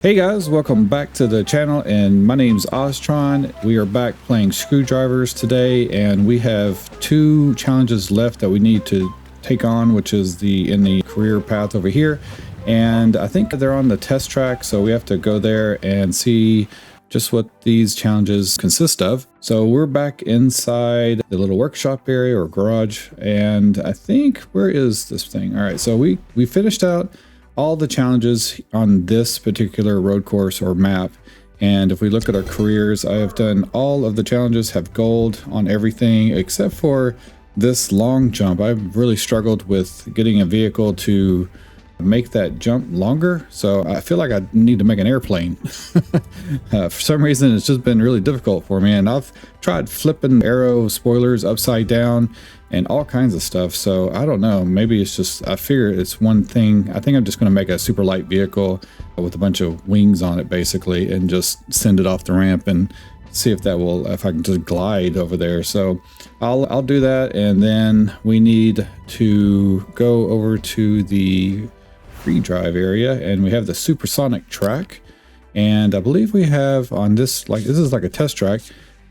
Hey guys, welcome back to the channel, and my name's Ostron. We are back playing screwdrivers today, and we have two challenges left that we need to take on, which is in the career path over here. And I think they're on the test track, so we have to go there and see just what these challenges consist of. So we're back inside the little workshop area or garage, and I think, where is this thing? All right, so we finished out all the challenges on this particular road course or map. And if we look at our careers, I have done all of the challenges, have gold on everything except for this long jump. I've really struggled with getting a vehicle to make that jump longer, so I feel like I need to make an airplane. For some reason it's just been really difficult for me, and I've tried flipping aero spoilers upside down and all kinds of stuff. So I don't know, maybe it's just, I figure it's one thing. I think I'm just going to make a super light vehicle with a bunch of wings on it basically, and just send it off the ramp and see if I can just glide over there. So I'll do that, and then we need to go over to the free drive area, and we have the supersonic track, and I believe we have on this, like, this is like a test track,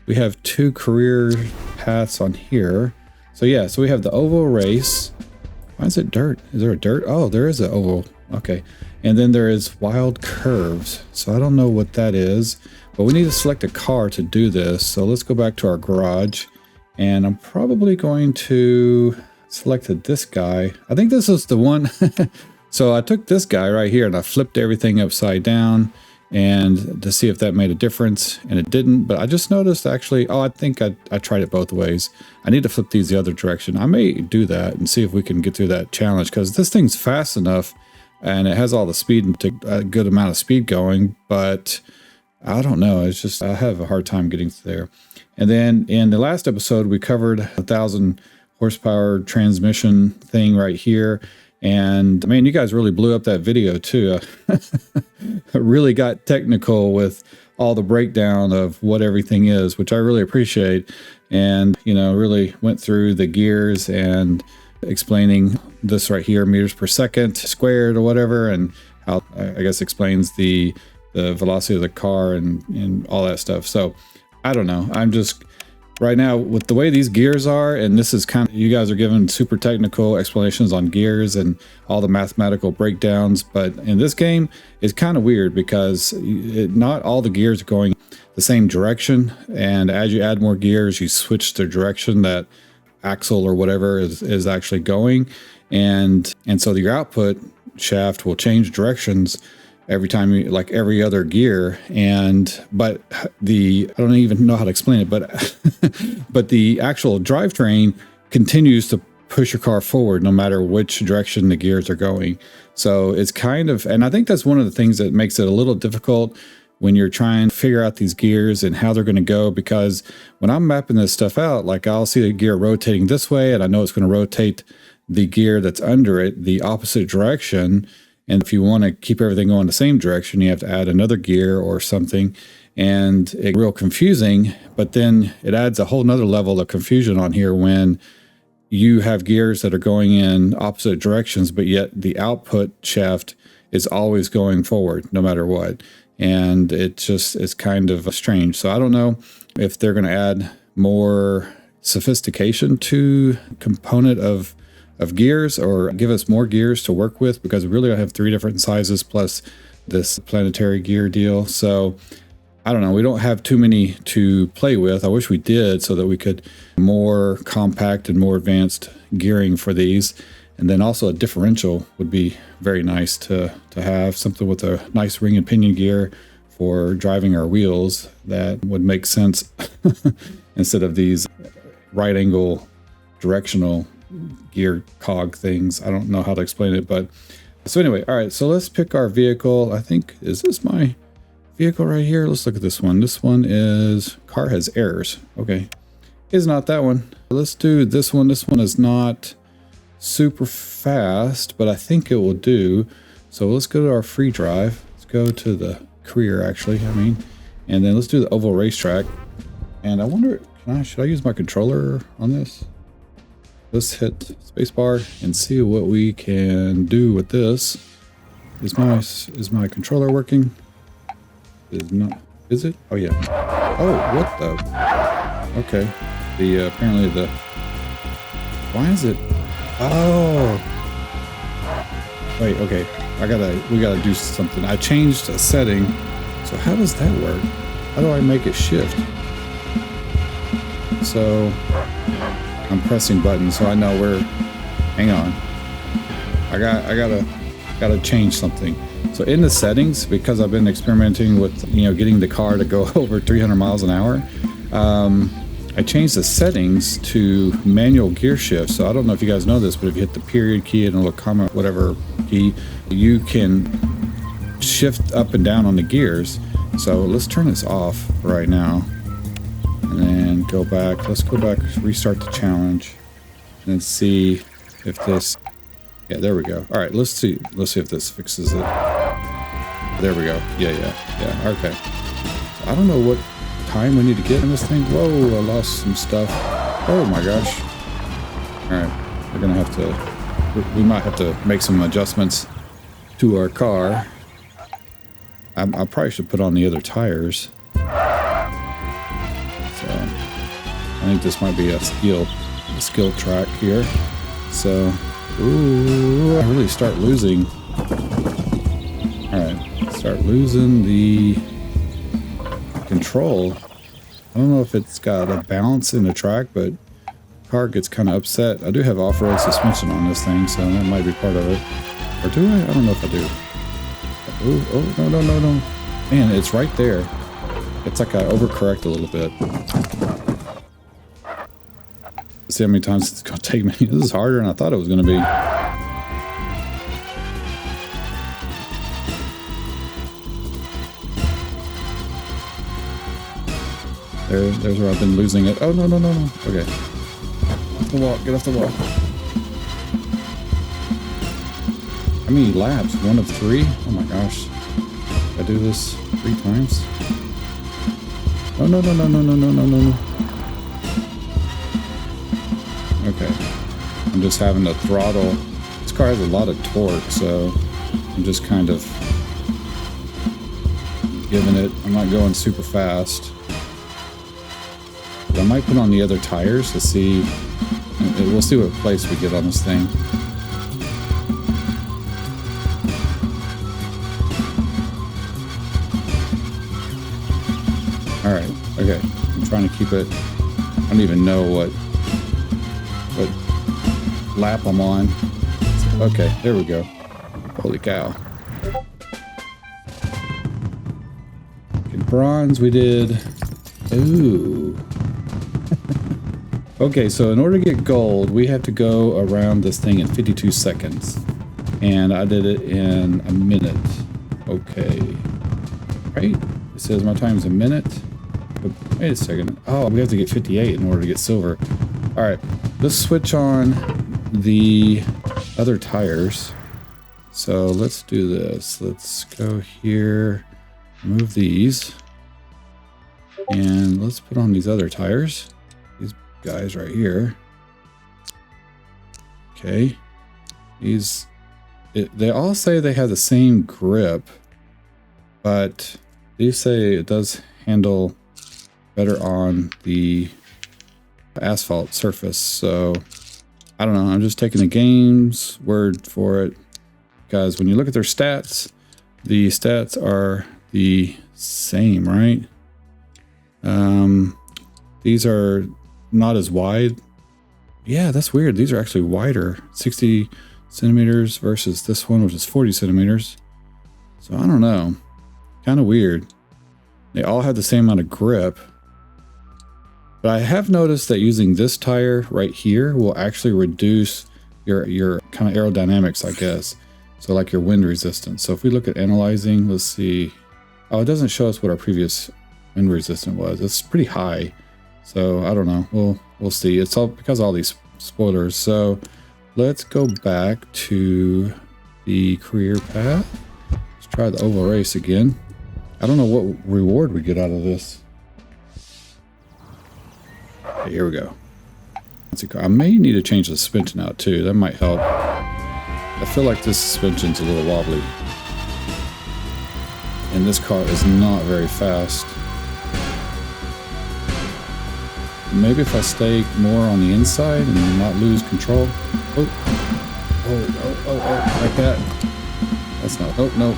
we have two career paths on here. So yeah, so we have the oval race. Why is it dirt? Is there a dirt? Oh, there is an oval. Okay. And then there is wild curves. So I don't know what that is, but we need to select a car to do this. So let's go back to our garage, and I'm probably going to select this guy. I think this is the one. So I took this guy right here and I flipped everything upside down, and to see if that made a difference, and it didn't. But I just noticed actually, I think I tried it both ways. I need to flip these the other direction. I may do that and see if we can get through that challenge, because this thing's fast enough and it has all the speed and a good amount of speed going, but I don't know, it's just, I have a hard time getting there. And then in the last episode we covered 1,000 horsepower transmission thing right here. And man, you guys really blew up that video too. Really got technical with all the breakdown of what everything is, which I really appreciate. And, you know, really went through the gears and explaining this right here, meters per second squared or whatever, and how, I guess, explains the velocity of the car and all that stuff. So I don't know. I'm just, right now, with the way these gears are, and this is kind of, you guys are giving super technical explanations on gears and all the mathematical breakdowns, but in this game, it's kind of weird because not all the gears are going the same direction, and as you add more gears, you switch the direction that axle or whatever is actually going, and so your output shaft will change directions every time you, like every other gear. But I don't even know how to explain it, but but the actual drivetrain continues to push your car forward no matter which direction the gears are going. So it's kind of, and I think that's one of the things that makes it a little difficult when you're trying to figure out these gears and how they're going to go, because when I'm mapping this stuff out, like I'll see the gear rotating this way, and I know it's going to rotate the gear that's under it the opposite direction. And if you want to keep everything going the same direction, you have to add another gear or something, and it's real confusing. But then it adds a whole nother level of confusion on here when you have gears that are going in opposite directions, but yet the output shaft is always going forward no matter what. And it's kind of strange. So I don't know if they're going to add more sophistication to component of gears, or give us more gears to work with, because really I have 3 different sizes plus this planetary gear deal. So I don't know, we don't have too many to play with. I wish we did, so that we could more compact and more advanced gearing for these. And then also a differential would be very nice to have, something with a nice ring and pinion gear for driving our wheels. That would make sense instead of these right angle directional gear cog things. I don't know how to explain it, but so anyway, all right, so let's pick our vehicle. I think, is this my vehicle right here? Let's look at this one. This one is, car has errors. Okay, it's not that one. Let's do this one. This one is not super fast, but I think it will do. So let's go to our free drive. Let's go to the career, actually, and then let's do the oval racetrack. And I wonder, should I use my controller on this? Let's hit spacebar and see what we can do with this. Is my controller working? is not. Is it? Oh yeah. Oh, what the? Okay. The apparently the. Why is it? Oh. Wait. Okay. We gotta do something. I changed a setting. So how does that work? How do I make it shift? So I'm pressing buttons, so I know where. Hang on. I gotta change something. So in the settings, because I've been experimenting with, getting the car to go over 300 miles an hour, I changed the settings to manual gear shift. So I don't know if you guys know this, but if you hit the period key and a little comma, whatever key, you can shift up and down on the gears. So let's turn this off right now and then go back. Let's go back, restart the challenge and see if this, yeah, there we go. All right, let's see if this fixes it. There we go. Yeah, okay. So I don't know what time we need to get in this thing. Whoa, I lost some stuff. Oh my gosh. All right, we're gonna have to, we might have to make some adjustments to our car. I probably should put on the other tires. So I think this might be a skill track here. So, ooh, I really start losing. All right, start losing the control. I don't know if it's got a balance in the track, but the car gets kind of upset. I do have off-road suspension on this thing, so that might be part of it. Or do I? I don't know if I do. Oh, no. Man, it's right there. It's like I overcorrect a little bit. Let's see how many times it's going to take me. This is harder than I thought it was going to be. There's where I've been losing it. Oh, no. Okay. Off the wall. Get off the wall. How many laps? 1 of 3? Oh my gosh. I do this 3 times? Oh, no. Okay. I'm just having to throttle. This car has a lot of torque, so I'm just kind of giving it. I'm not going super fast. But I might put on the other tires to see. We'll see what place we get on this thing. All right. Okay. I'm trying to keep it. I don't even know what lap I'm on. Okay. There we go. Holy cow. Okay, bronze we did. Ooh. Okay, so in order to get gold, we have to go around this thing in 52 seconds. And I did it in a minute. Okay. Right? It says my time's a minute. But wait a second. Oh, we have to get 58 in order to get silver. All right, let's switch on the other tires. So let's do this. Let's go here, move these. And let's put on these other tires. These guys right here. Okay. They all say they have the same grip, but these say it does handle better on the asphalt surface. So I don't know. I'm just taking the game's word for it, because when you look at their stats, the stats are the same, right? These are not as wide. Yeah, that's weird. These are actually wider. 60 centimeters versus this one, which is 40 centimeters. So I don't know. Kind of weird. They all have the same amount of grip. But I have noticed that using this tire right here will actually reduce your kind of aerodynamics, I guess. So like your wind resistance. So if we look at analyzing, let's see. Oh, it doesn't show us what our previous wind resistance was. It's pretty high. So I don't know. We'll see. It's all because of all these spoilers. So let's go back to the career path. Let's try the oval race again. I don't know what reward we get out of this. Okay, here we go. I may need to change the suspension out too. That might help. I feel like this suspension's a little wobbly. and this car is not very fast. Maybe if I stay more on the inside and not lose control. Oh, like that. That's not, oh, no.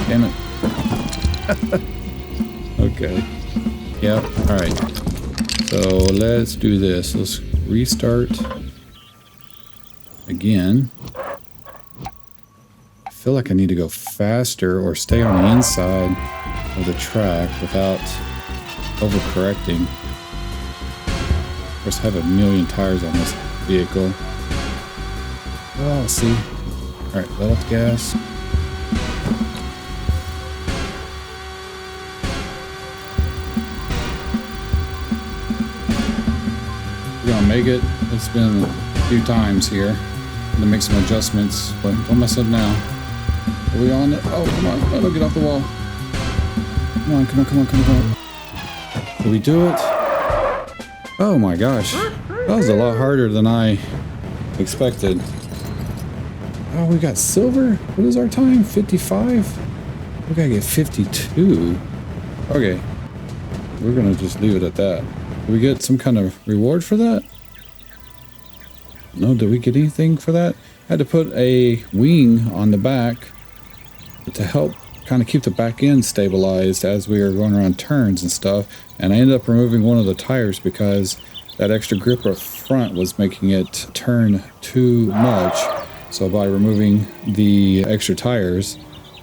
Damn it. Okay. Yep, alright. So let's do this. Let's restart again. I feel like I need to go faster or stay on the inside of the track without overcorrecting. Of course, I have a million tires on this vehicle. Oh, let's see. Alright, let off the gas. We're gonna make it. It's been a few times here. I'm gonna make some adjustments, but don't mess up now. Are we on it? Oh, come on. Oh, don't get off the wall. Come on. Did we do it? Oh my gosh. That was a lot harder than I expected. Oh, we got silver? What is our time? 55? We gotta get 52. Okay. We're gonna just leave it at that. Did we get some kind of reward for that? No, did we get anything for that? I had to put a wing on the back to help kind of keep the back end stabilized as we were going around turns and stuff. And I ended up removing one of the tires because that extra grip up front was making it turn too much. So by removing the extra tires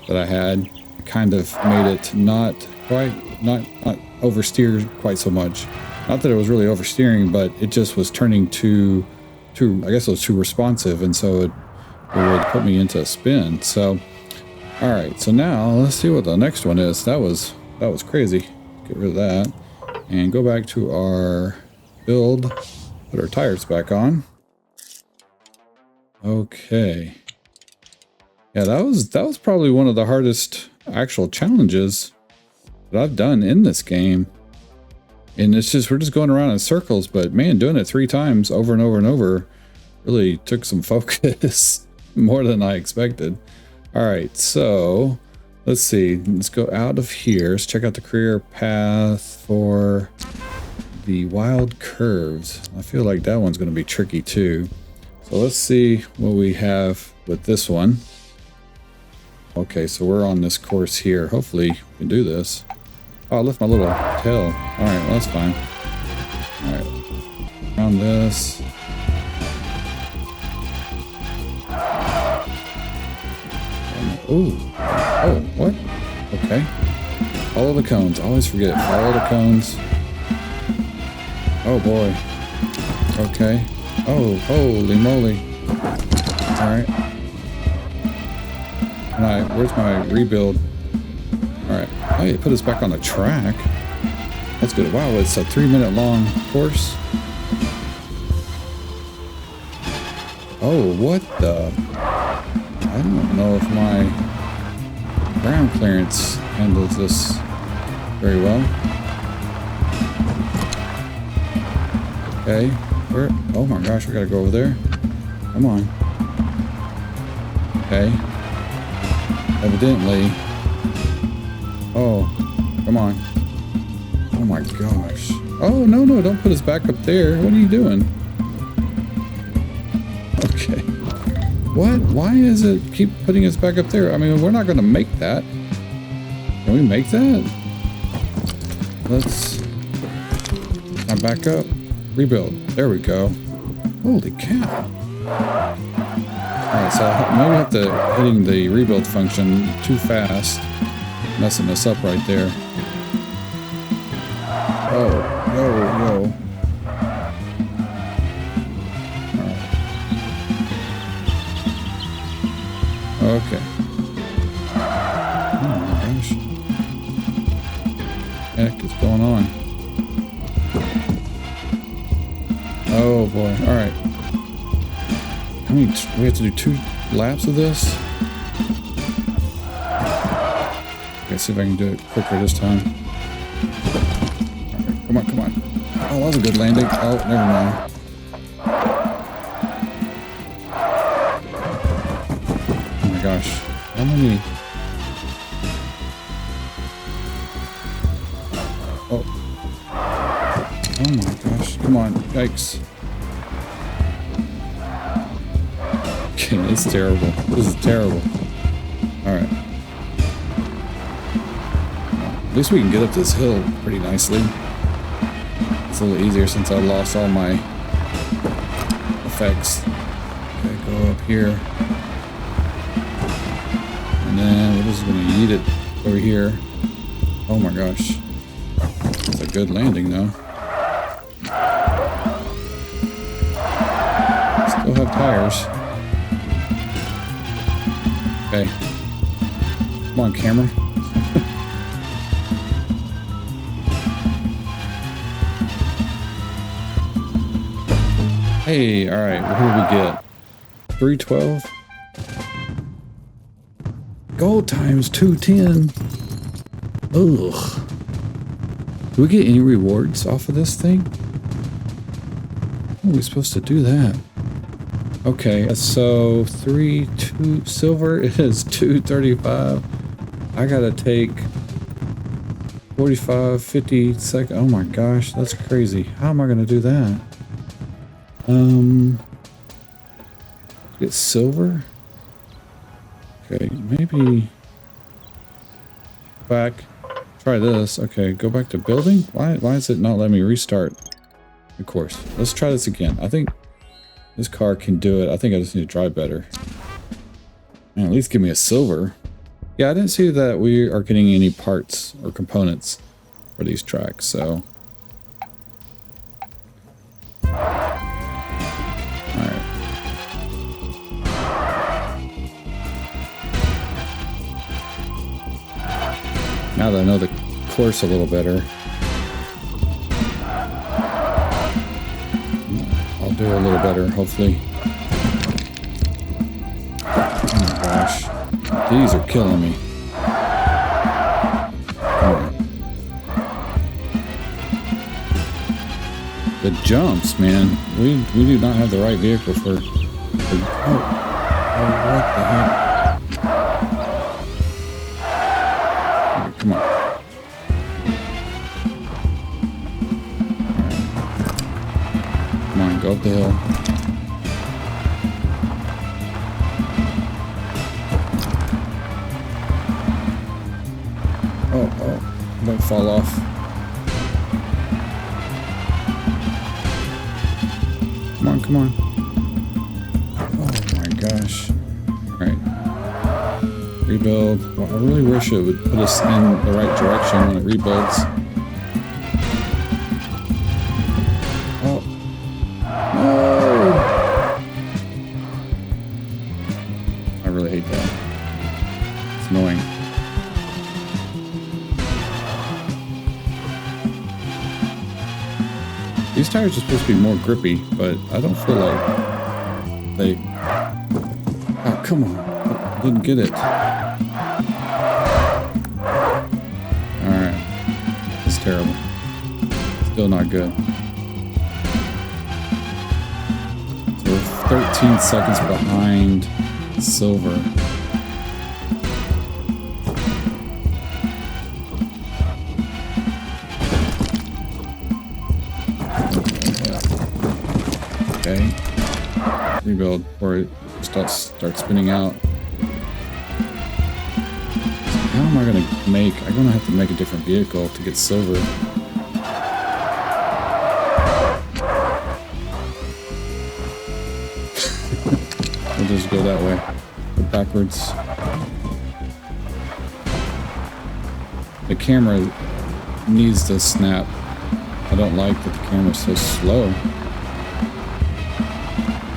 that I had, kind of made it not oversteer quite so much. Not that it was really oversteering, but it just was turning too, I guess it was too responsive, and so it would put me into a spin. So, all right, so now let's see what the next one is. That was crazy. Get rid of that and go back to our build. Put our tires back on. Okay. Yeah, that was probably one of the hardest actual challenges that I've done in this game. And it's just, we're just going around in circles, but man, doing it 3 times over and over and over really took some focus, more than I expected. All right, so let's see, let's go out of here. Let's check out the career path for the wild curves. I feel like that one's gonna be tricky too. So let's see what we have with this one. Okay, so we're on this course here. Hopefully we can do this. Oh, I left my little tail. All right, well, that's fine. All right, around this. Oh, what? Okay. Follow the cones. Always forget. Follow the cones. Oh boy. Okay. Oh, holy moly. All right. Where's my rebuild? All right. Hey, it put us back on the track. That's good. Wow, it's a 3-minute long course. Oh, what the? I don't know if my ground clearance handles this very well. Okay. Where? Oh my gosh, we gotta go over there. Come on. Okay. Evidently. Oh, come on. Oh my gosh. Oh, no, don't put us back up there. What are you doing? Okay. What? Why is it keep putting us back up there? I mean, we're not going to make that. Can we make that? Let's back up. Rebuild. There we go. Holy cow. Alright, so maybe I have to hitting the rebuild function too fast. Messing us up right there. Oh, no. Alright. Okay. Oh my gosh. Heck is going on? Oh boy. Alright. How many? We have to do 2 laps of this? Okay, see if I can do it quicker this time. Right, come on. Oh, that was a good landing. Oh, never mind. Oh my gosh. How many? Oh. Oh my gosh. Come on. Yikes. Okay, it's terrible. This is terrible. Alright. At least we can get up this hill pretty nicely. It's a little easier since I lost all my effects. Okay, go up here. And then we're just going to yeet it over here. Oh my gosh. It's a good landing though. Still have tires. Okay. Come on, camera. Hey, alright, what did we get? 312? Gold times 210. Ugh. Do we get any rewards off of this thing? How are we supposed to do that? Okay, so 2 silver is 235. I gotta take 45, 50 seconds. Oh my gosh, that's crazy. How am I gonna do that? Get silver? Okay, maybe back. Try this. Okay, go back to building. Why is it not letting me restart? Of course. Let's try this again. I think this car can do it. I think I just need to drive better. And at least give me a silver. Yeah, I didn't see that we are getting any parts or components for these tracks, so. Alright. Now that I know the course a little better, I'll do a little better, hopefully. Oh my gosh. These are killing me. The jumps, man. We do not have the right vehicle for oh, what the heck? Right, come on. Come on, go up the hill. Oh, don't fall off. Come on. Oh my gosh. Alright. Rebuild. Well, I really wish it would put us in the right direction when it rebuilds. Oh. No! I really hate that. It's annoying. These tires are supposed to be more grippy, but I don't feel like they... Oh, come on. I didn't get it. Alright. It's terrible. Still not good. So we're 13 seconds behind silver. Okay. Rebuild before it starts spinning out. So how am I gonna make? I'm gonna have to make a different vehicle to get silver. We'll just go that way. Go backwards. The camera needs to snap. I don't like that the camera's so slow.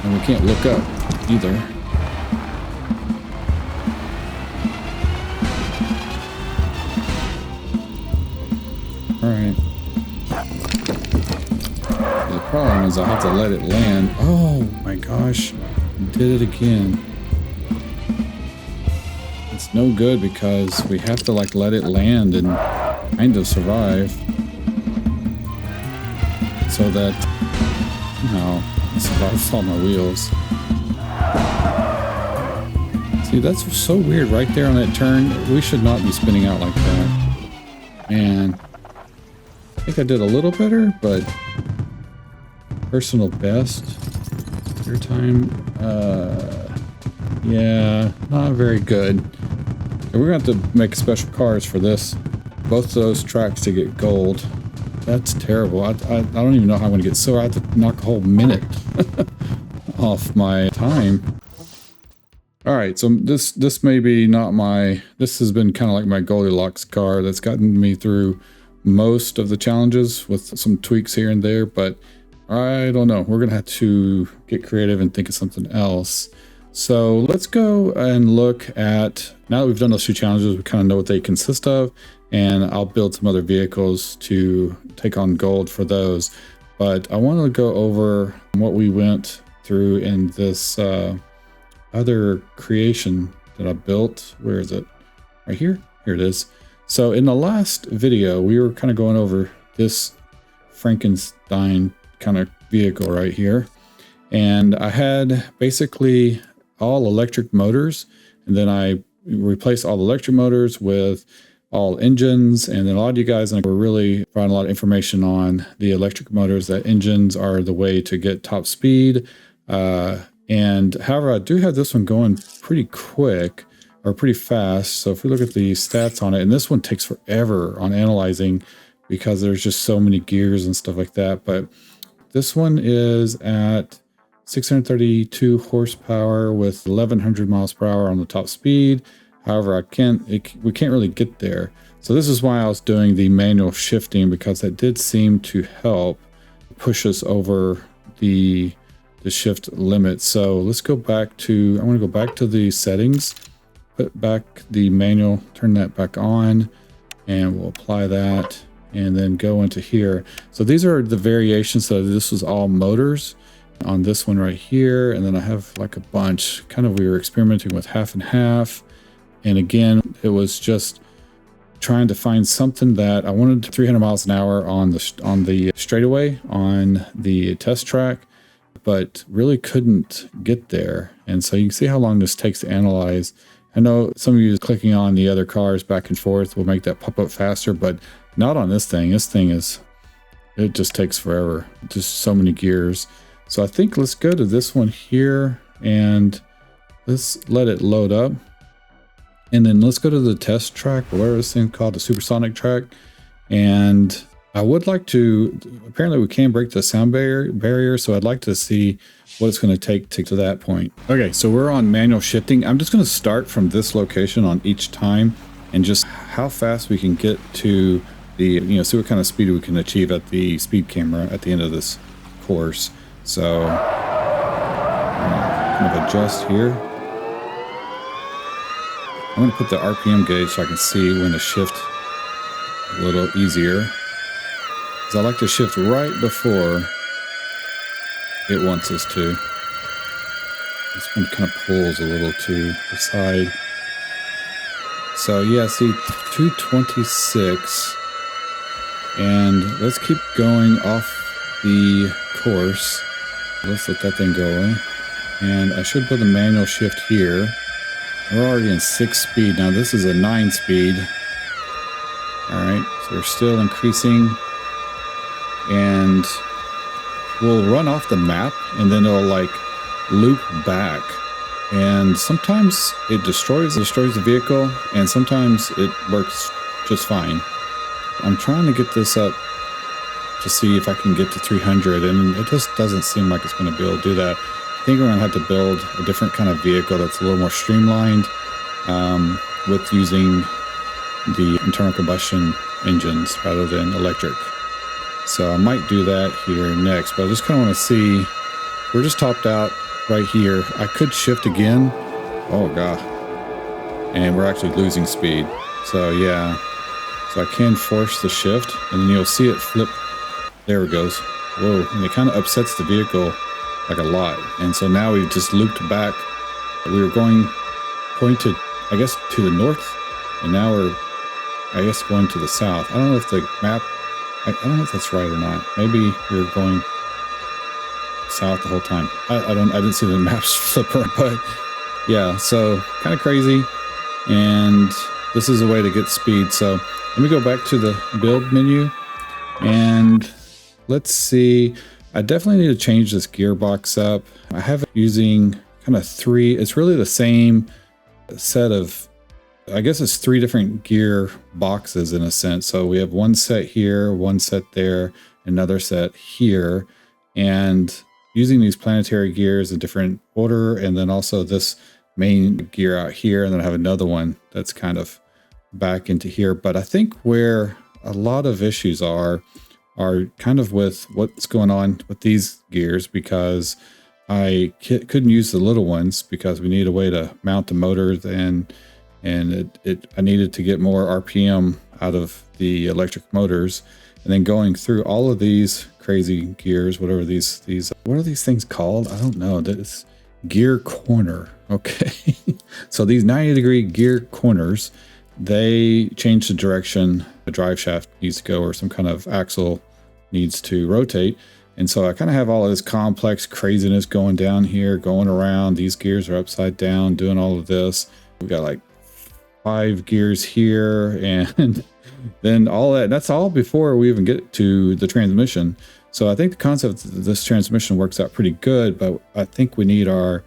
And we can't look up either. Alright. The problem is I have to let it land. Oh my gosh. Did it again. It's no good because we have to like let it land and kind of survive. So that, you know, survive all my wheels. See, that's so weird right there on that turn. We should not be spinning out like that. Man. I think I did a little better, but personal best. Your time, yeah, not very good. We're gonna have to make special cars for this. Both of those tracks to get gold. That's terrible. I don't even know how I'm gonna get silver. I have to knock a whole minute off my time. All right, so this may be not my. This has been kind of like my Goldilocks car that's gotten me through most of the challenges with some tweaks here and there, but I don't know. We're gonna have to get creative and think of something else. So let's go and look at, now that we've done those two challenges, we kind of know what they consist of, and I'll build some other vehicles to take on gold for those. But I want to go over what we went through in this other creation that I built. Where is it? Right here? Here it is. So in the last video, we were kind of going over this Frankenstein kind of vehicle right here. And I had basically all electric motors, and then I replaced all the electric motors with all engines. And then a lot of you guys were really providing a lot of information on the electric motors, that engines are the way to get top speed. And however, I do have this one going pretty quick or pretty fast. So if we look at the stats on it, and this one takes forever on analyzing because there's just so many gears and stuff like that. But this one is at 632 horsepower with 1100 miles per hour on the top speed. However, we can't really get there. So this is why I was doing the manual shifting, because that did seem to help push us over the shift limit. So let's go back to, I want to go back to the settings, put back the manual, turn that back on, and we'll apply that and then go into here. So these are the variations. So this was all motors on this one right here. And then I have like a bunch, kind of, we were experimenting with half and half. And again, it was just trying to find something that I wanted 300 miles an hour on the straightaway on the test track, but really couldn't get there. And so you can see how long this takes to analyze. I know some of you clicking on the other cars back and forth will make that pop up faster, but not on this thing. This thing is, it just takes forever. Just so many gears. So I think let's go to this one here and let's let it load up. And then let's go to the test track, whatever this thing called, the supersonic track. And I would like to, apparently we can break the sound barrier. So I'd like to see what it's going to take to that point. Okay, so we're on manual shifting. I'm just going to start from this location on each time and just how fast we can get to the, see what kind of speed we can achieve at the speed camera at the end of this course. So kind of adjust here. I'm going to put the RPM gauge so I can see when to shift a little easier. Because I like to shift right before it wants us to. This one kind of pulls a little to the side. So yeah, see, 226. And let's keep going off the course. Let's let that thing go. And I should put the manual shift here. We're already in 6 speed. Now this is a 9 speed. All right, so we're still increasing. And we'll run off the map and then it'll like loop back. And sometimes it destroys the vehicle, and sometimes it works just fine. I'm trying to get this up to see if I can get to 300, and it just doesn't seem like it's going to be able to do that. I think we're going to have to build a different kind of vehicle that's a little more streamlined with using the internal combustion engines rather than electric. So I might do that here next, but I just kind of want to see. We're just topped out right here. I could shift again. Oh god. And we're actually losing speed. So yeah. So I can force the shift, and then you'll see it flip. There it goes. Whoa. And it kind of upsets the vehicle like a lot. And so now we've just looped back. We were pointed, I guess, to the north, and now we're, I guess, going to the south. I don't know if the map, I don't know if that's right or not. Maybe we're going south the whole time. I didn't see the maps flipper, but yeah, so kind of crazy. And this is a way to get speed. So let me go back to the build menu, And let's see, I definitely need to change this gearbox up. I have it using kind of three, it's really the same set of, I guess it's three different gear boxes in a sense. So we have one set here, one set there, another set here, and using these planetary gears in different order, and then also this main gear out here, and then I have another one that's kind of back into here. But I think where a lot of issues are kind of with what's going on with these gears, because I couldn't use the little ones because we need a way to mount the motors, and I needed to get more RPM out of the electric motors. And then going through all of these crazy gears, whatever these what are these things called? I don't know. This gear corner. Okay. So these 90-degree gear corners, they change the direction the drive shaft needs to go, or some kind of axle needs to rotate. And so I kind of have all of this complex craziness going down here, going around. These gears are upside down, doing all of this. We got like 5 gears here, and then all that's all before we even get to the transmission. So I think the concept of this transmission works out pretty good, but I think we need our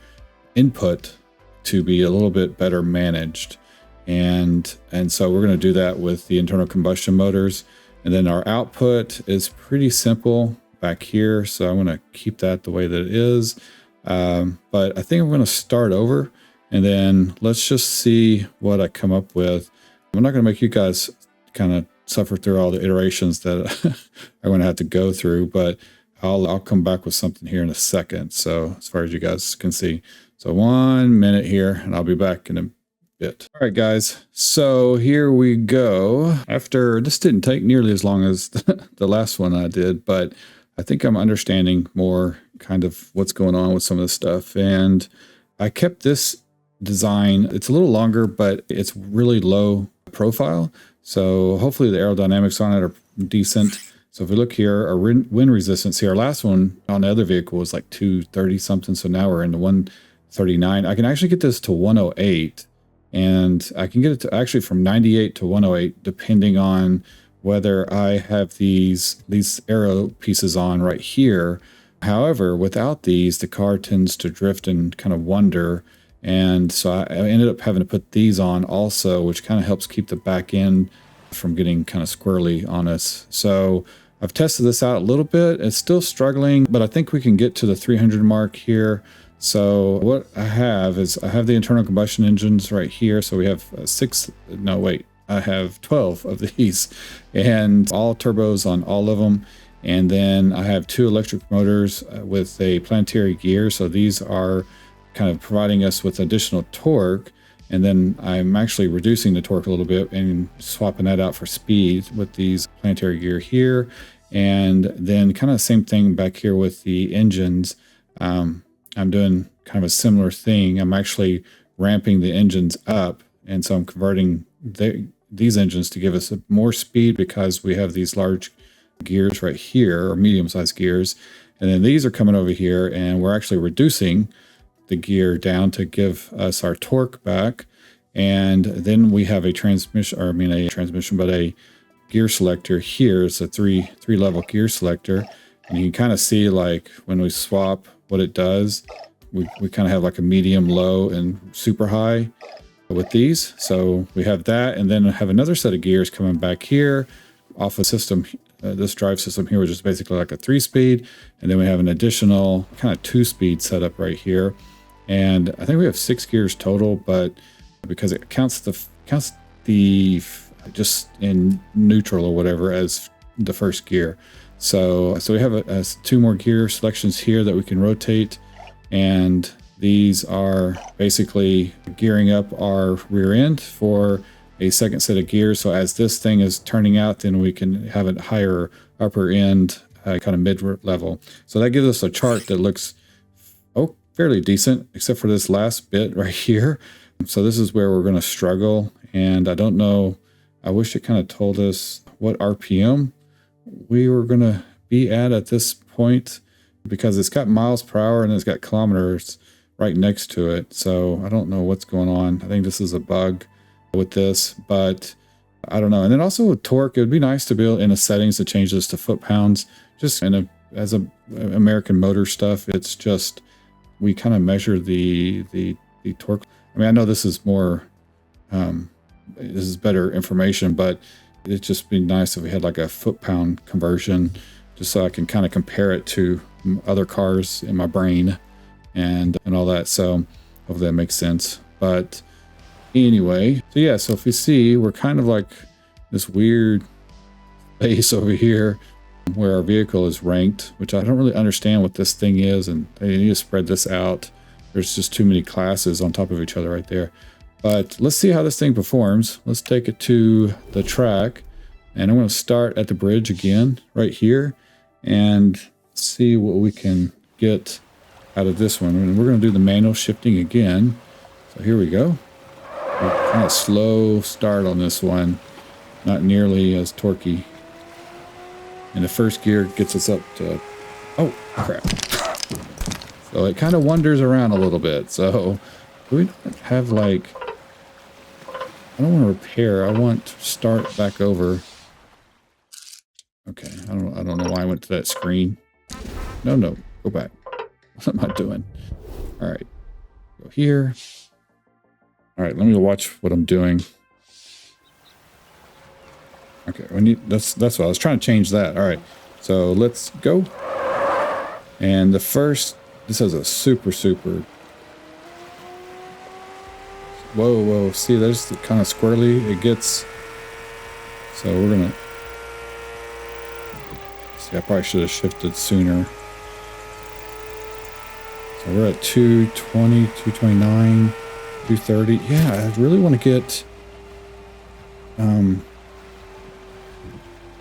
input to be a little bit better managed. And so we're going to do that with the internal combustion motors. And then our output is pretty simple back here, so I'm going to keep that the way that it is. But I think I'm going to start over, and then let's just see what I come up with. I'm not going to make you guys kind of suffer through all the iterations that I'm going to have to go through, but I'll come back with something here in a second. So as far as you guys can see, so 1 minute here, and I'll be back in a bit. All right, guys. So here we go. After this didn't take nearly as long as the last one I did, but I think I'm understanding more kind of what's going on with some of this stuff. And I kept this design. It's a little longer, but it's really low profile. So hopefully the aerodynamics on it are decent. So if we look here, our wind resistance here, our last one on the other vehicle was like 230 something. So now we're in the 139. I can actually get this to 108, and I can get it to actually from 98 to 108, depending on whether I have these aero pieces on right here. However, without these, the car tends to drift and kind of wander. And so I ended up having to put these on also, which kind of helps keep the back end from getting kind of squirrely on us. So I've tested this out a little bit. It's still struggling, but I think we can get to the 300 mark here. So what I have is I have the internal combustion engines right here. So we have I have 12 of these, and all turbos on all of them. And then I have 2 electric motors with a planetary gear. So these are kind of providing us with additional torque. And then I'm actually reducing the torque a little bit and swapping that out for speed with these planetary gear here. And then kind of the same thing back here with the engines. I'm doing kind of a similar thing. I'm actually ramping the engines up. And so I'm converting these engines to give us more speed, because we have these large gears right here, or medium-sized gears. And then these are coming over here, and we're actually reducing the gear down to give us our torque back. And then we have a gear selector here. It's a three level gear selector, and you can kind of see, like, when we swap what it does, we kind of have like a medium, low, and super high with these. So we have that, and then I have another set of gears coming back here off a system, this drive system here, which is basically like a 3-speed, and then we have an additional kind of 2-speed setup right here. And I think we have 6 gears total, but because it counts the just in neutral or whatever as the first gear. So we have 2 more gear selections here that we can rotate, and these are basically gearing up our rear end for a second set of gears. So as this thing is turning out, then we can have a higher upper end, kind of mid-level. So that gives us a chart that looks fairly decent, except for this last bit right here. So this is where we're going to struggle, and I don't know. I wish it kind of told us what RPM we were going to be at this point, because it's got miles per hour and it's got kilometers right next to it. So I don't know what's going on. I think this is a bug with this, but I don't know. And then also with torque, it would be nice to be able in the settings to change this to foot-pounds. Just as a American motor stuff, it's just we kind of measure the torque. I mean, I know this is more this is better information, but it'd just be nice if we had like a foot-pound conversion, just so I can kind of compare it to other cars in my brain and all that. So hopefully that makes sense. But anyway, so yeah, so if we see, we're kind of like this weird space over here where our vehicle is ranked, which I don't really understand what this thing is, and they need to spread this out. There's just too many classes on top of each other right there. But let's see how this thing performs. Let's take it to the track, and I'm going to start at the bridge again right here and see what we can get out of this one. And we're going to do the manual shifting again. So here we go. Kind of slow start on this one, not nearly as torquey. And the first gear gets us up to, oh crap. So it kind of wanders around a little bit. So we don't have like, I don't want to repair. I want to start back over. Okay, I don't know why I went to that screen. No, go back. What am I doing? All right, go here. All right, let me watch what I'm doing. Okay, that's what I was trying to change that. All right, so let's go. And the first, this has a super. Whoa! See, there's the kind of squirrely it gets. So we're gonna. See, I probably should have shifted sooner. So we're at 220, 229, 230. Yeah, I really want to get.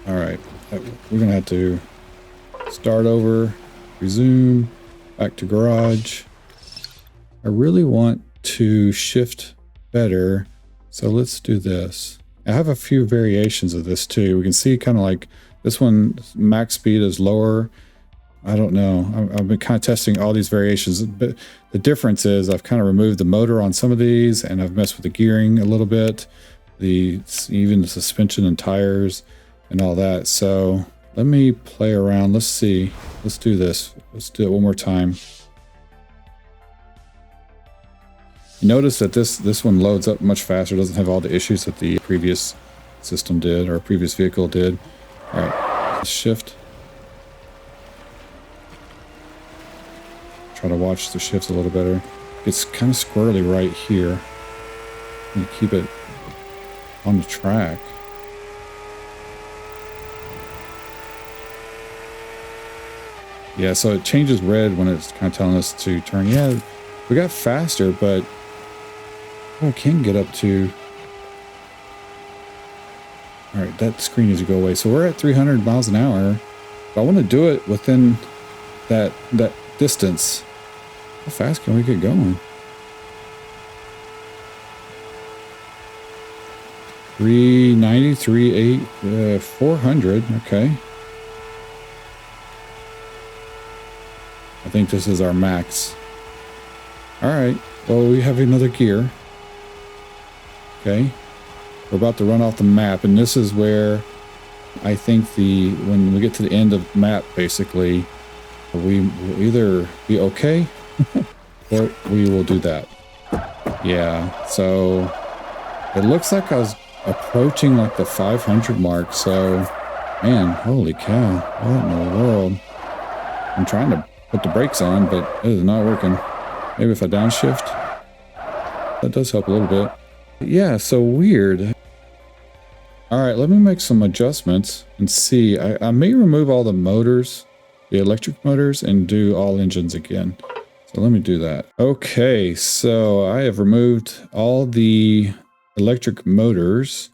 All right, we're gonna have to start over, resume, back to garage. I really want to shift better, so let's do this. I have a few variations of this too. We can see kind of like this one, max speed is lower. I don't know. I've been kind of testing all these variations, but the difference is I've kind of removed the motor on some of these, and I've messed with the gearing a little bit, even the suspension and tires and all that. So let me play around. Let's see. Let's do this. Let's do it one more time. You notice that this one loads up much faster. It doesn't have all the issues that the previous system did, or previous vehicle did. All right, let's shift. Try to watch the shifts a little better. It's kind of squirrely right here. You keep it on the track. Yeah, so it changes red when it's kind of telling us to turn. Yeah, we got faster, but I can get up to. All right, that screen needs to go away. So we're at 300 miles an hour. But I want to do it within that distance. How fast can we get going? 390, 380, 400. Okay. I think this is our max. All right. Well, we have another gear. Okay. We're about to run off the map, and this is where I think when we get to the end of the map, basically, we will either be okay or we will do that. Yeah. So it looks like I was approaching like the 500 mark. So, man, holy cow. What in the world? I'm trying to put the brakes on, but it is not working. Maybe if I downshift, that does help a little bit. Yeah, so weird. All right, let me make some adjustments and see. I may remove all the motors, the electric motors, and do all engines again. So let me do that. Okay, so I have removed all the electric motors,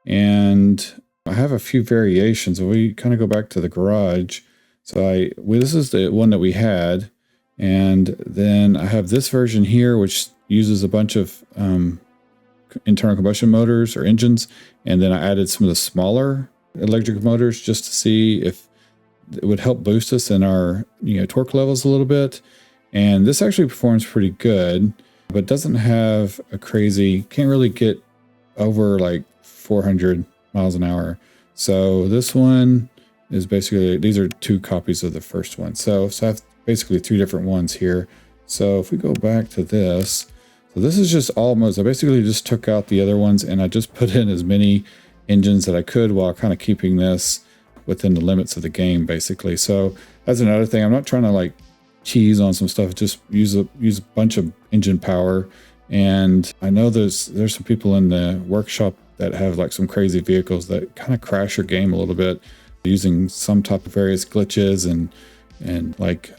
and I have a few variations. We kind of go back to the garage. So this is the one that we had, and then I have this version here, which uses a bunch of internal combustion motors or engines, and then I added some of the smaller electric motors just to see if it would help boost us in our torque levels a little bit. And this actually performs pretty good, but doesn't have a crazy, can't really get over like 400 miles an hour. So this one is basically, these are 2 copies of the first one. So I have basically 3 different ones here. So if we go back to this, so this is just almost, I basically just took out the other ones and I just put in as many engines that I could while kind of keeping this within the limits of the game, basically. So that's another thing. I'm not trying to like cheese on some stuff, just use a bunch of engine power. And I know there's some people in the workshop that have like some crazy vehicles that kind of crash your game a little bit using some type of various glitches and like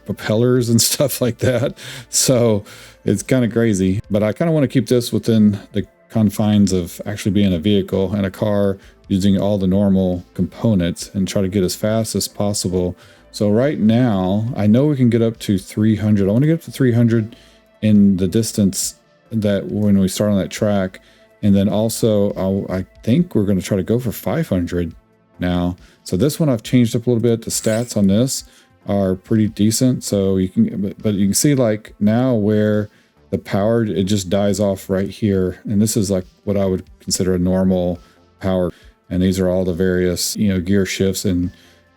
propellers and stuff like that. So it's kind of crazy, but I kind of want to keep this within the confines of actually being a vehicle and a car, using all the normal components and try to get as fast as possible. So right now, I know we can get up to 300. I want to get up to 300 in the distance that when we start on that track. And then also, I think we're going to try to go for 500 now. So this one I've changed up a little bit. The stats on this are pretty decent. So you can, but you can see like now where the power, it just dies off right here. And this is like what I would consider a normal power. And these are all the various, gear shifts and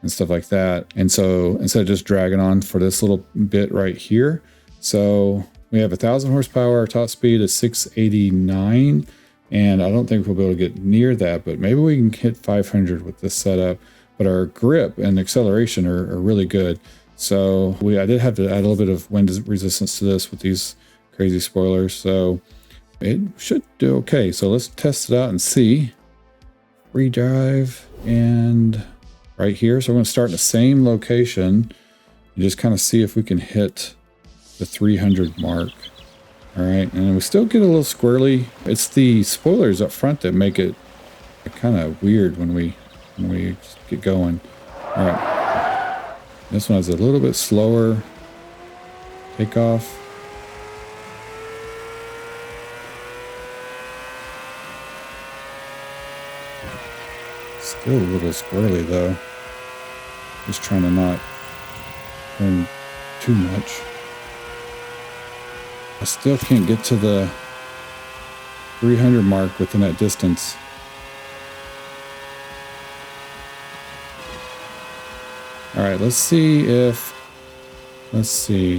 stuff like that. And so instead of just dragging on for this little bit right here, so we have 1,000 horsepower. Our top speed is 689. And I don't think we'll be able to get near that, but maybe we can hit 500 with this setup. But our grip and acceleration are really good. So I did have to add a little bit of wind resistance to this with these crazy spoilers. So it should do okay. So let's test it out and see. Free drive and right here. So we're going to start in the same location and just kind of see if we can hit the 300 mark. All right, and we still get a little squirrely. It's the spoilers up front that make it kind of weird when we get going. All right, this one is a little bit slower takeoff. Still a little squirrely though. Just trying to not turn too much. I still can't get to the 300 mark within that distance. All right, let's see.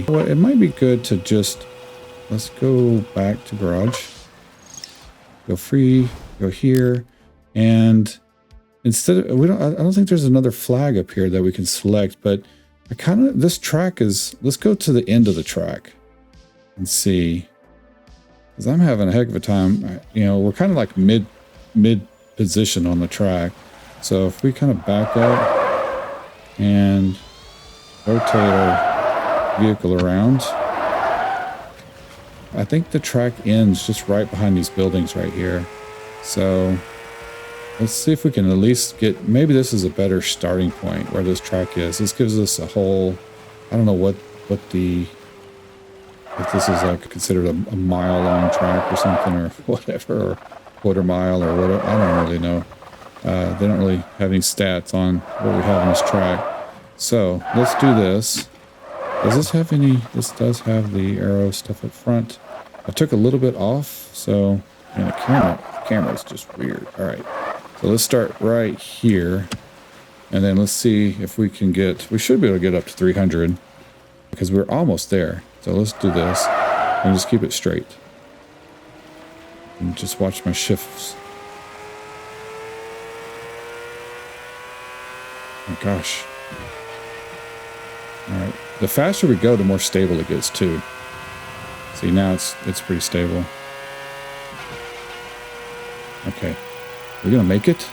Well, it might be good to let's go back to garage. Go free, go here. And instead of, I don't think there's another flag up here that we can select, but this track is, let's go to the end of the track and see, because I'm having a heck of a time. We're kind of like mid position on the track. So if we kind of back up and rotate our vehicle around, I think the track ends just right behind these buildings right here. So let's see if we can at least get, maybe this is a better starting point where this track is. This gives us a whole, I don't know if this is like considered a mile long track or something or whatever, or quarter mile or whatever. I don't really know. They don't really have any stats on what we have on this track. So let's do this. Does this have any? This does have the arrow stuff up front. I took a little bit off, so the camera is just weird. All right, so let's start right here, and then let's see if we can get. We should be able to get up to 300 because we're almost there. So let's do this and just keep it straight. And just watch my shifts. Oh gosh. All right. The faster we go, the more stable it gets too. See, now it's pretty stable. Okay. We're gonna make it.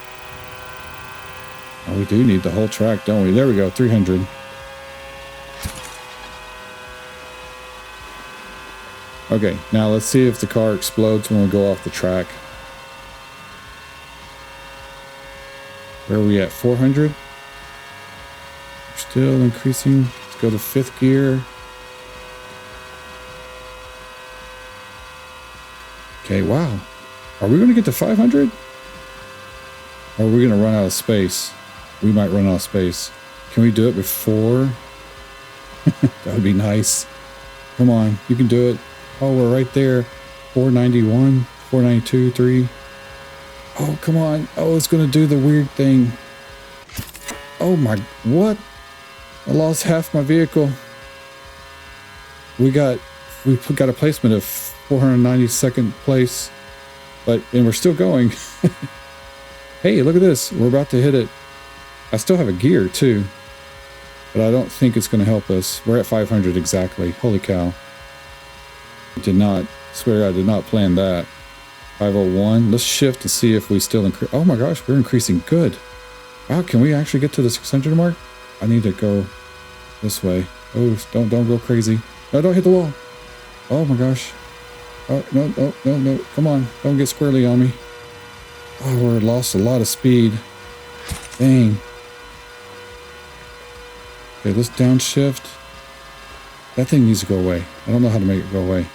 Oh, we do need the whole track, don't we? There we go, 300. Okay, now let's see if the car explodes when we go off the track. Where are we at? 400? We're still increasing. Let's go to 5th gear. Okay, wow. Are we going to get to 500? Or are we going to run out of space? We might run out of space. Can we do it before? That would be nice. Come on, you can do it. Oh, we're right there. 491, 492, 3. Oh, come on. Oh, it's going to do the weird thing. Oh my, what? I lost half my vehicle. We got a placement of 492nd place, and we're still going. Hey, look at this. We're about to hit it. I still have a gear too, but I don't think it's going to help us. We're at 500 exactly. Holy cow. Swear I did not plan that. 501. Let's shift to see if we still increase. Oh my gosh, we're increasing good. Wow, can we actually get to the 600 mark? I need to go this way. Oh, don't go crazy. No, don't hit the wall. Oh my gosh. Oh, no. Come on. Don't get squirrely on me. Oh, we lost a lot of speed. Dang. Okay, let's downshift. That thing needs to go away. I don't know how to make it go away.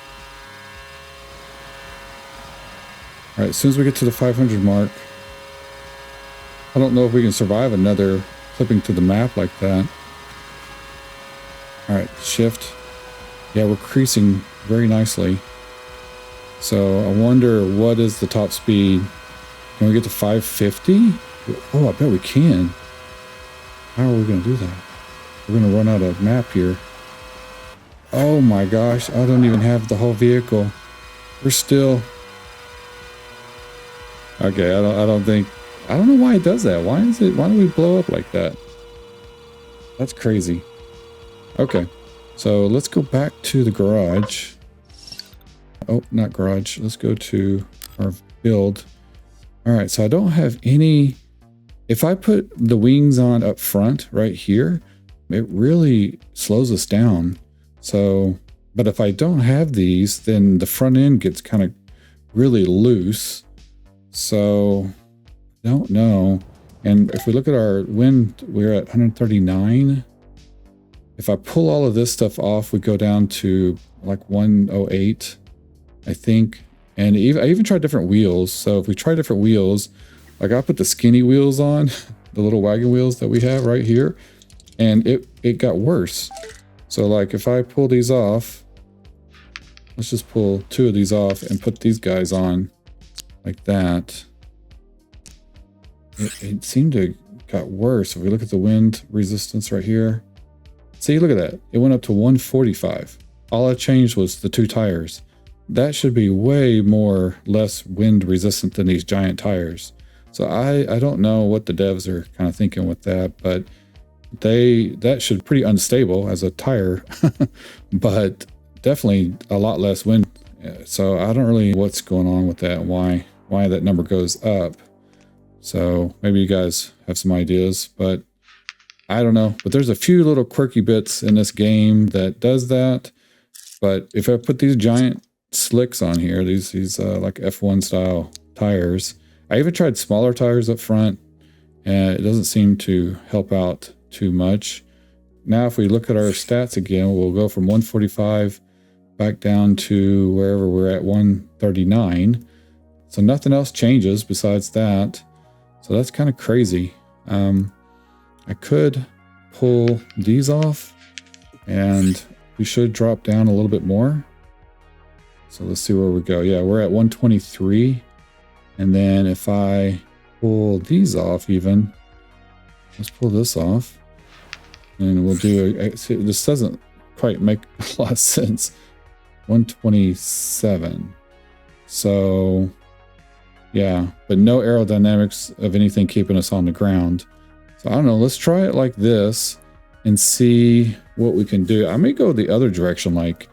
All right, as soon as we get to the 500 mark, I don't know if we can survive another flipping to the map like that. All right, shift. Yeah, we're creasing very nicely. So I wonder what is the top speed. Can we get to 550? Oh, I bet we can. How are we going to do that? We're going to run out of map here. Oh my gosh, I don't even have the whole vehicle. We're still... Okay, I don't know why it does that. Why do we blow up like that? That's crazy. Okay, so let's go back to the garage. Oh, not garage. Let's go to our build. All right, so I don't have any... If I put the wings on up front right here, it really slows us down. So, but if I don't have these, then the front end gets kind of really loose. So, don't know. And if we look at our wind, we're at 139. If I pull all of this stuff off, we go down to like 108, I think. And I even tried different wheels. So if we try different wheels, like I put the skinny wheels on, the little wagon wheels that we have right here, and it got worse. So like if I pull these off, let's just pull 2 of these off and put these guys on like that. It seemed to got worse. If we look at the wind resistance right here, see, look at that. It went up to 145. All I changed was the 2 tires. That should be way less wind resistant than these giant tires. So I don't know what the devs are kind of thinking with that, but that should be pretty unstable as a tire, but definitely a lot less wind. So I don't really know what's going on with that and why that number goes up. So maybe you guys have some ideas, but I don't know. But there's a few little quirky bits in this game that does that. But if I put these giant slicks on here, these like F1 style tires, I even tried smaller tires up front, and it doesn't seem to help out too much. Now, if we look at our stats again, we'll go from 145 back down to wherever we're at 139. So nothing else changes besides that. So that's kind of crazy. I could pull these off and we should drop down a little bit more. So let's see where we go. Yeah, we're at 123. And then if I pull these off even, let's pull this off. And we'll do, this doesn't quite make a lot of sense. 127. So yeah, but no aerodynamics of anything keeping us on the ground. So I don't know, let's try it like this and see what we can do. I may go the other direction, like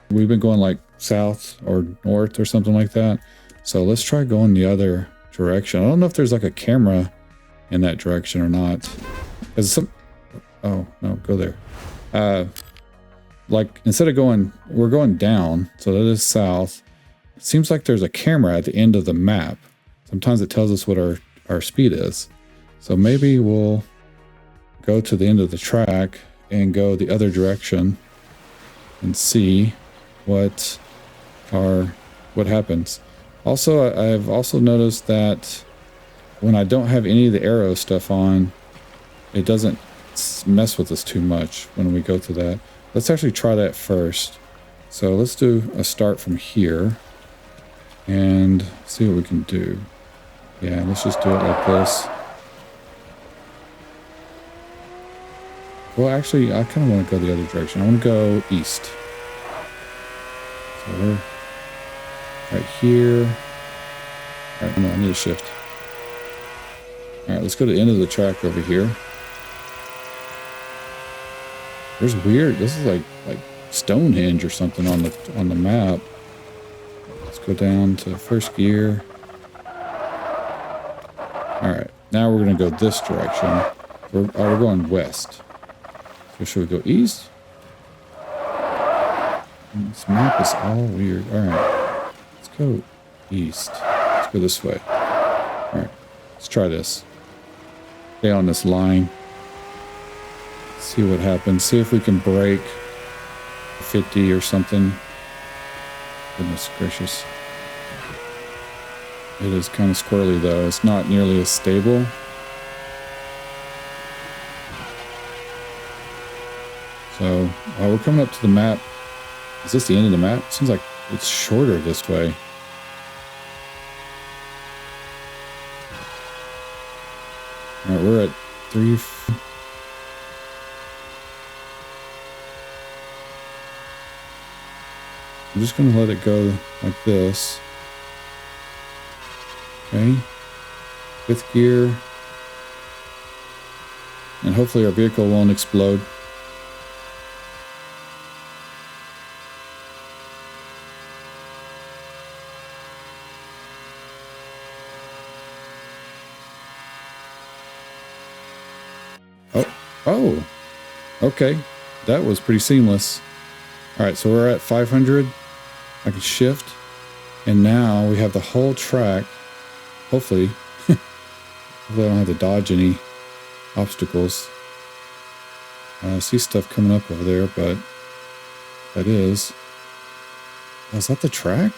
we've been going like south or north or something like that. So let's try going the other direction. I don't know if there's like a camera in that direction or not. Oh, no, go there. Like instead of we're going down, so that is south. It seems like there's a camera at the end of the map. Sometimes it tells us what our speed is. So maybe we'll go to the end of the track and go the other direction and see what happens. Also, I've also noticed that when I don't have any of the aero stuff on, it doesn't mess with us too much when we go to that. Let's actually try that first. So let's do a start from here and see what we can do. Yeah, let's just do it like this. Well, actually, I kind of want to go the other direction. I want to go east. So we're right here. All right, no, I need a shift. All right, let's go to the end of the track over here. There's weird. This is like Stonehenge or something on the map. Let's go down to first gear. All right, now we're gonna go this direction. We're going west. So should we go east? This map is all weird. All right, let's go east. Let's go this way. All right, let's try this. Stay on this line. See what happens. See if we can break 50 or something. Goodness gracious. It is kind of squirrely though. It's not nearly as stable. So we're coming up to the map. Is this the end of the map? Seems like it's shorter this way. All right, we're at 3. I'm just going to let it go like this. Okay. 5th gear. And hopefully our vehicle won't explode. Oh, okay. That was pretty seamless. All right, so we're at 500. I can shift. And now we have the whole track. Hopefully. Hopefully I don't have to dodge any obstacles. I see stuff coming up over there, but that is. Oh, is that the track?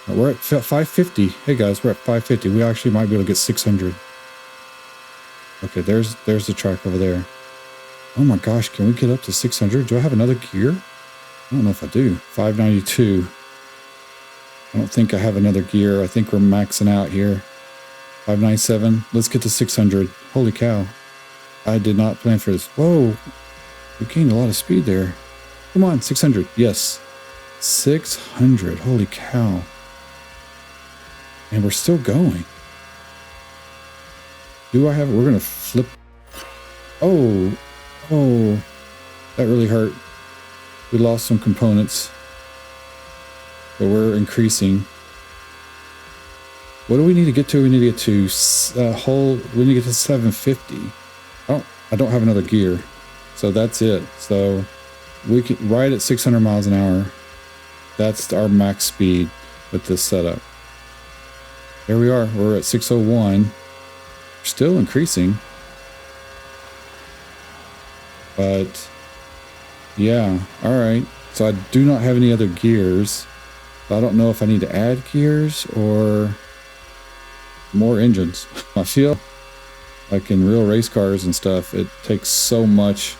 We're at 550. Hey guys, we're at 550. We actually might be able to get 600. Okay, there's the track over there. Oh my gosh, can we get up to 600? Do I have another gear? I don't know if I do. 592. I don't think I have another gear. I think we're maxing out here. 597. Let's get to 600. Holy cow. I did not plan for this. Whoa. We gained a lot of speed there. Come on, 600. Yes. 600. Holy cow. And we're still going. Do I have it? We're going to flip. Oh, that really hurt. We lost some components, but we're increasing. What do we need to get to? We need to get to we need to get to 750. I don't have another gear, so that's it. So we can ride at 600 miles an hour. That's our max speed with this setup. There we are. We're at 601. Still increasing, but yeah, all right. So I do not have any other gears. I don't know if I need to add gears or more engines. I feel like in real race cars and stuff, it takes so much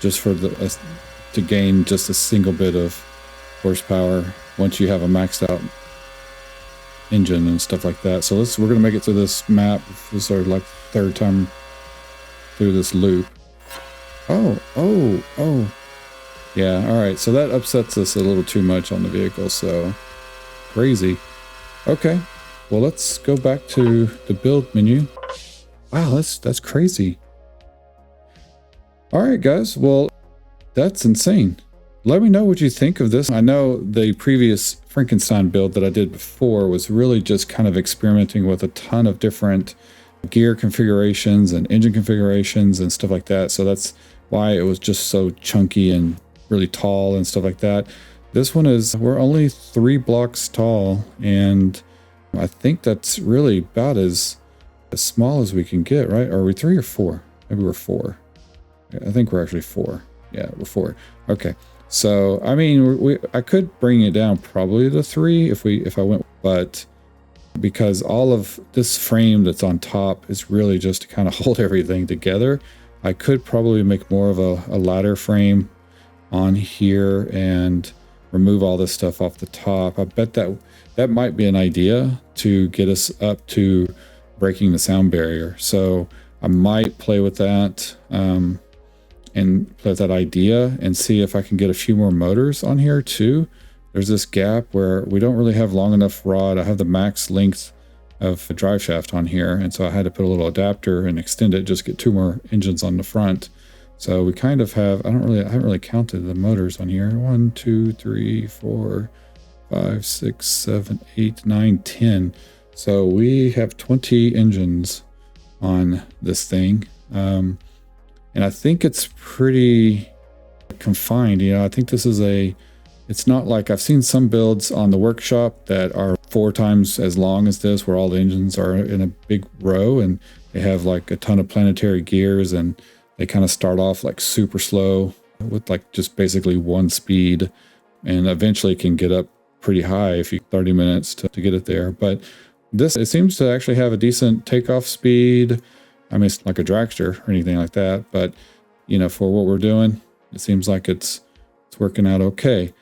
just for to gain just a single bit of horsepower once you have a maxed out engine and stuff like that. So we're gonna make it through this map. This is our like 3rd time through this loop. Oh yeah, all right, so that upsets us a little too much on the vehicle. So crazy. Okay, well, let's go back to the build menu. Wow, that's crazy. All right guys, well, that's insane. Let me know what you think of this. I know the previous Frankenstein build that I did before was really just kind of experimenting with a ton of different gear configurations and engine configurations and stuff like that. So that's why it was just so chunky and really tall and stuff like that. This one we're only 3 blocks tall, and I think that's really about as small as we can get, right? Are we 3 or 4? Maybe we're 4. I think we're actually 4. Yeah, we're 4. Okay. So, I mean, I could bring it down probably to 3 if I went, but because all of this frame that's on top is really just to kind of hold everything together, I could probably make more of a ladder frame on here and remove all this stuff off the top. I bet that might be an idea to get us up to breaking the sound barrier. So I might play with that and play with that idea and see if I can get a few more motors on here too. There's this gap where we don't really have long enough rod. I have the max length of a drive shaft on here, and so I had to put a little adapter and extend it, just get 2 more engines on the front. So we kind of have, I haven't really counted the motors on here. 1, 2, 3, 4, 5, 6, 7, 8, 9, 10. So we have 20 engines on this thing. And I think it's pretty confined. You know, I think this is it's not like, I've seen some builds on the workshop that are 4 times as long as this, where all the engines are in a big row and they have like a ton of planetary gears, and they kind of start off like super slow with like just basically 1 speed, and eventually can get up pretty high if you 30 minutes to get it there. But this, it seems to actually have a decent takeoff speed. I mean, it's like a dragster or anything like that, but you know, for what we're doing, it seems like it's working out okay.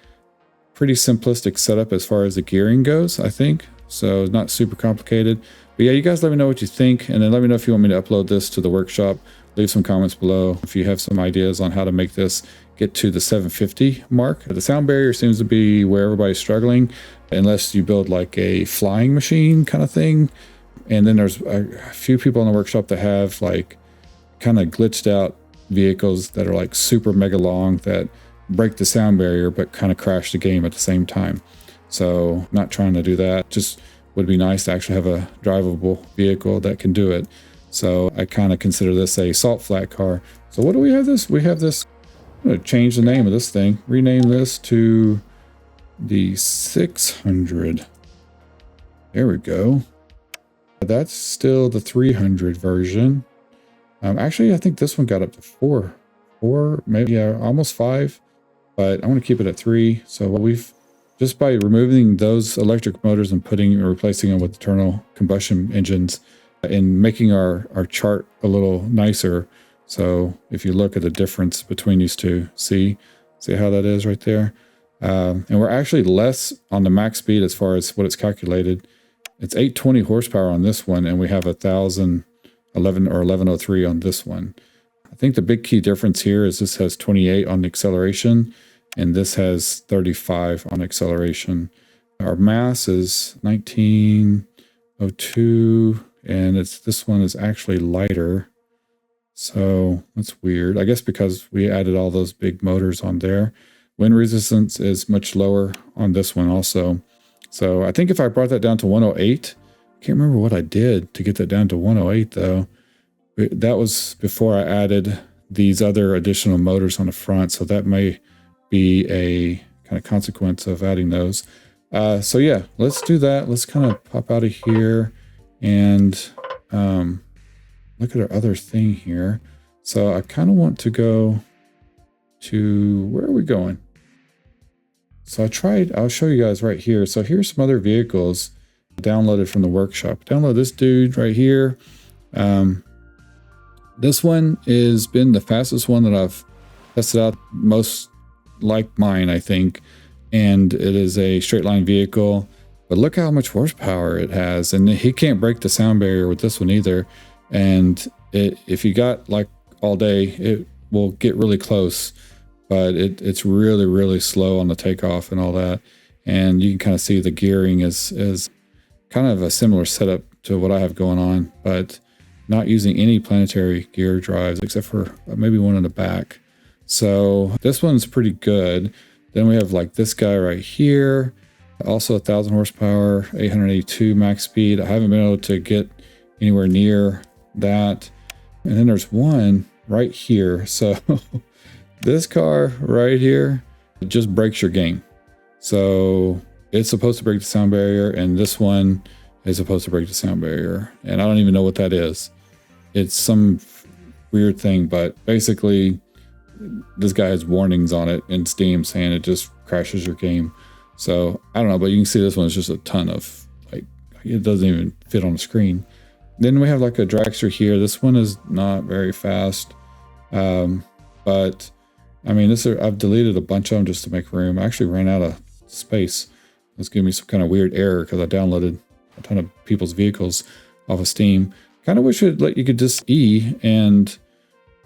Pretty simplistic setup as far as the gearing goes, I think. So not super complicated. But yeah, you guys let me know what you think, and then let me know if you want me to upload this to the workshop. Leave some comments below if you have some ideas on how to make this get to the 750 mark. The sound barrier seems to be where everybody's struggling, unless you build like a flying machine kind of thing. And then there's a few people in the workshop that have like kind of glitched out vehicles that are like super mega long that break the sound barrier but kind of crash the game at the same time. So not trying to do that. Just would be nice to actually have a drivable vehicle that can do it. So I kind of consider this a salt flat car. So what do we have this? We have this, I'm going to change the name of this thing, rename this to the 600. There we go. That's still the 300 version. Actually, I think this one got up to 4, maybe, yeah, almost 5, but I want to keep it at 3. So we've, just by removing those electric motors and replacing them with internal combustion engines, and making our chart a little nicer. So if you look at the difference between these two, see how that is right there. And we're actually less on the max speed as far as what it's calculated. It's 820 horsepower on this one, and we have 1,011 or 1103 on this one. I think the big key difference here is this has 28 on the acceleration, and this has 35 on acceleration. Our mass is 1902. And this one is actually lighter. So that's weird. I guess because we added all those big motors on there. Wind resistance is much lower on this one also. So I think if I brought that down to 108, I can't remember what I did to get that down to 108 though. That was before I added these other additional motors on the front. So that may be a kind of consequence of adding those. So yeah, let's do that. Let's kind of pop out of here. And look at our other thing here. So I kind of want to go to, where are we going? So I'll show you guys right here. So here's some other vehicles downloaded from the workshop. Download this dude right here. This one has been the fastest one that I've tested out, most like mine, I think. And it is a straight line vehicle. But look how much horsepower it has. And he can't break the sound barrier with this one either. And if you got like all day, it will get really close. But it's really, really slow on the takeoff and all that. And you can kind of see the gearing is kind of a similar setup to what I have going on. But not using any planetary gear drives except for maybe one in the back. So this one's pretty good. Then we have like this guy right here. Also 1,000 horsepower, 882 max speed. I haven't been able to get anywhere near that. And then there's one right here. So this car right here just breaks your game. So it's supposed to break the sound barrier, and this one is supposed to break the sound barrier. And I don't even know what that is. It's some weird thing, but basically this guy has warnings on it in Steam saying it just crashes your game. So I don't know, but you can see this one is just a ton of, like, it doesn't even fit on the screen. Then we have like a dragster here. This one is not very fast. But I mean, I've deleted a bunch of them just to make room. I actually ran out of space. It's giving me some kind of weird error because I downloaded a ton of people's vehicles off of Steam. Kind of wish it like you could just E and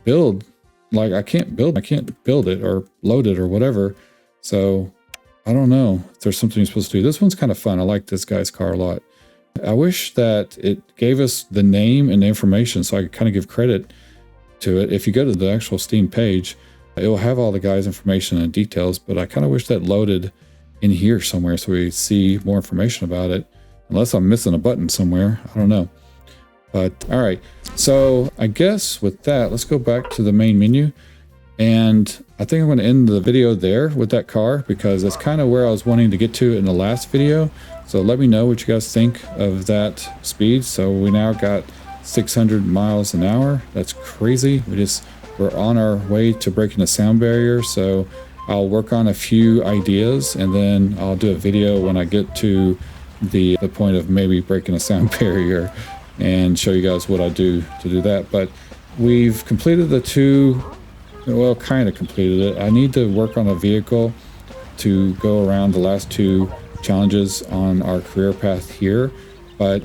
build. Like I can't build it or load it or whatever. So I don't know if there's something you're supposed to do. This one's kind of fun. I like this guy's car a lot. I wish that it gave us the name and the information so I could kind of give credit to it. If you go to the actual Steam page, it will have all the guy's information and details, but I kind of wish that loaded in here somewhere so we see more information about it. Unless I'm missing a button somewhere. I don't know. But all right, so I guess with that, let's go back to the main menu. And I think I'm going to end the video there with that car because that's kind of where I was wanting to get to in the last video. So let me know what you guys think of that speed. So we now got 600 miles an hour. That's crazy. We're on our way to breaking the sound barrier. So I'll work on a few ideas and then I'll do a video when I get to the point of maybe breaking a sound barrier and show you guys what I do to do that. But we've completed the two, well, kind of completed it. I need to work on a vehicle to go around the last two challenges on our career path here. But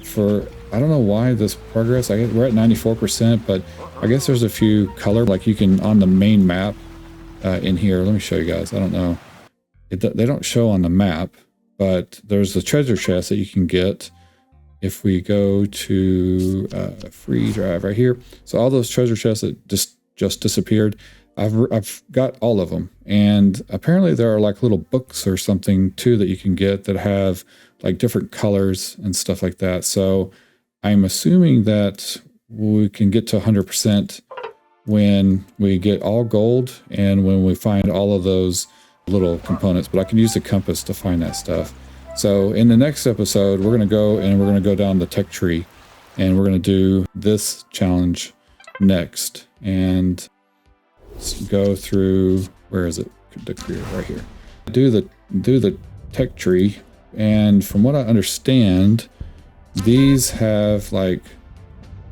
I don't know why this progress, we're at 94%, but I guess there's a few color, like you can on the main map in here. Let me show you guys. I don't know. They don't show on the map, but there's a treasure chest that you can get if we go to free drive right here. So all those treasure chests that just disappeared, I've got all of them. And apparently there are like little books or something too that you can get that have like different colors and stuff like that. So I'm assuming that we can get to 100% when we get all gold and when we find all of those little components, but I can use the compass to find that stuff. So in the next episode, we're going to go down the tech tree and we're going to do this challenge next and go through, where is it? The career right here. Do the tech tree. And from what I understand, these have like,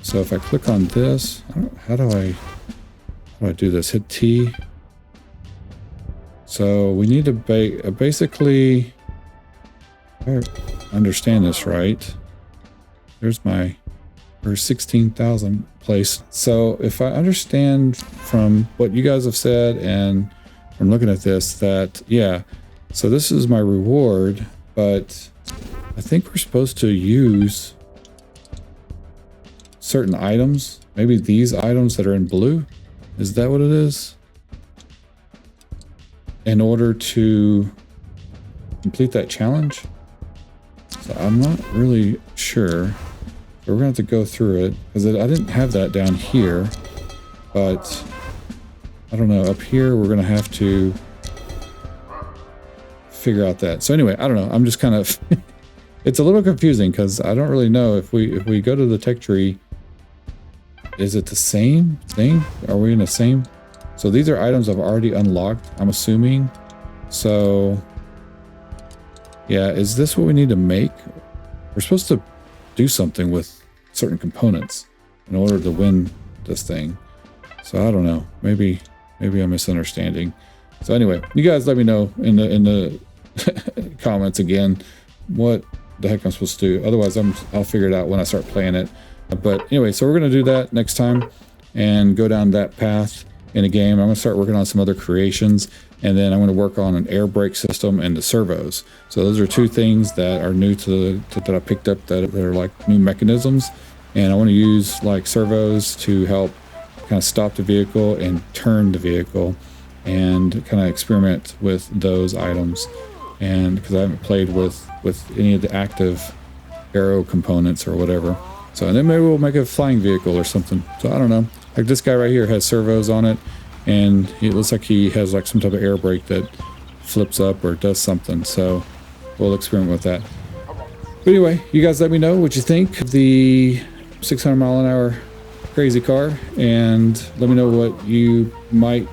so if I click on this, how do I do this? Hit T. So we need to basically, if I understand this right, there's 16,000 place. So if I understand from what you guys have said and from looking at this, that, yeah, so this is my reward, but I think we're supposed to use certain items. Maybe these items that are in blue. Is that what it is? In order to complete that challenge? So I'm not really sure. We're gonna have to go through it because I didn't have that down here, but I don't know. Up here, we're gonna have to figure out that. So anyway, I don't know. I'm just kind of, it's a little confusing because I don't really know if we go to the tech tree, is it the same thing? Are we in the same? So these are items I've already unlocked, I'm assuming. So yeah, is this what we need to make? We're supposed to do something with certain components in order to win this thing. So I don't know. Maybe I'm misunderstanding. So anyway, you guys let me know in the comments again what the heck I'm supposed to do. Otherwise, I'll figure it out when I start playing it. But anyway, so we're going to do that next time and go down that path in a game. I'm going to start working on some other creations, and then I'm going to work on an air brake system and the servos. So those are two things that are new that I picked up that are like new mechanisms, and I want to use like servos to help kind of stop the vehicle and turn the vehicle and kind of experiment with those items. And because I haven't played with any of the active aero components or whatever. So, and then maybe we'll make a flying vehicle or something. So I don't know. Like this guy right here has servos on it, and it looks like he has like some type of air brake that flips up or does something. So we'll experiment with that. But anyway, you guys let me know what you think of the 600 mile an hour crazy car, and let me know what you might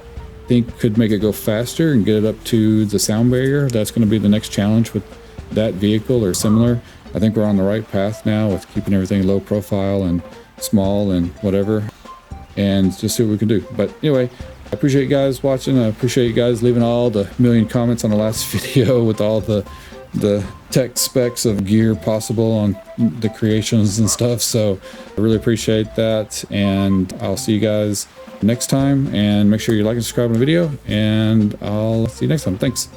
think could make it go faster and get it up to the sound barrier. That's going to be the next challenge with that vehicle or similar. I think we're on the right path now with keeping everything low profile and small and whatever, and just see what we can do. But anyway, I appreciate you guys watching. I appreciate you guys leaving all the million comments on the last video with all the tech specs of gear possible on the creations and stuff. So I really appreciate that, and I'll see you guys next time, and make sure you like and subscribe on the video, and I'll see you next time. Thanks.